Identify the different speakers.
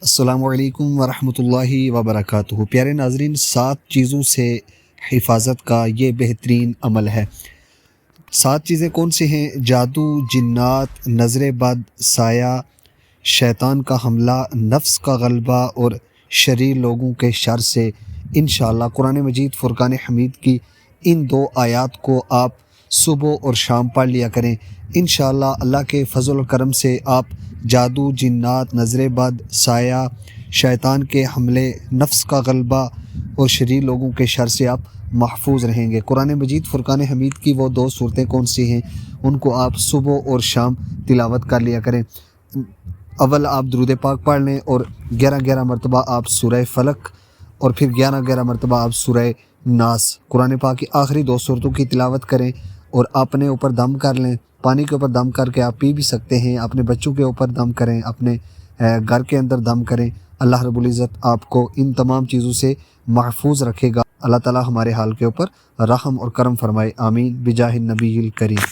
Speaker 1: السلام علیکم ورحمۃ اللہ وبرکاتہ۔ پیارے ناظرین، 7 چیزوں سے حفاظت کا یہ بہترین عمل ہے۔ 7 چیزیں کون سی ہیں؟ جادو، جنات، نظر بد، سایہ، شیطان کا حملہ، نفس کا غلبہ اور شریر لوگوں کے شر سے۔ انشاءاللہ قرآن مجید فرقان حمید کی ان 2 آیات کو آپ صبح اور شام پڑھ لیا کریں۔ انشاءاللہ اللہ کے فضل و کرم سے آپ جادو، جنات، نظر بد، سایہ، شیطان کے حملے، نفس کا غلبہ اور شریر لوگوں کے شر سے آپ محفوظ رہیں گے۔ قرآن مجید فرقان حمید کی وہ 2 صورتیں کون سی ہیں؟ ان کو آپ صبح اور شام تلاوت کر لیا کریں۔ اول آپ درود پاک پڑھ لیں اور 11 مرتبہ آپ سورہ فلق اور پھر 11 مرتبہ آپ سورہ ناس، قرآن پاک کی آخری 2 صورتوں کی تلاوت کریں اور اپنے اوپر دم کر لیں۔ پانی کے اوپر دم کر کے آپ پی بھی سکتے ہیں، اپنے بچوں کے اوپر دم کریں، اپنے گھر کے اندر دم کریں۔ اللہ رب العزت آپ کو ان تمام چیزوں سے محفوظ رکھے گا۔ اللہ تعالی ہمارے حال کے اوپر رحم اور کرم فرمائے، آمین بجاہ النبی الکریم۔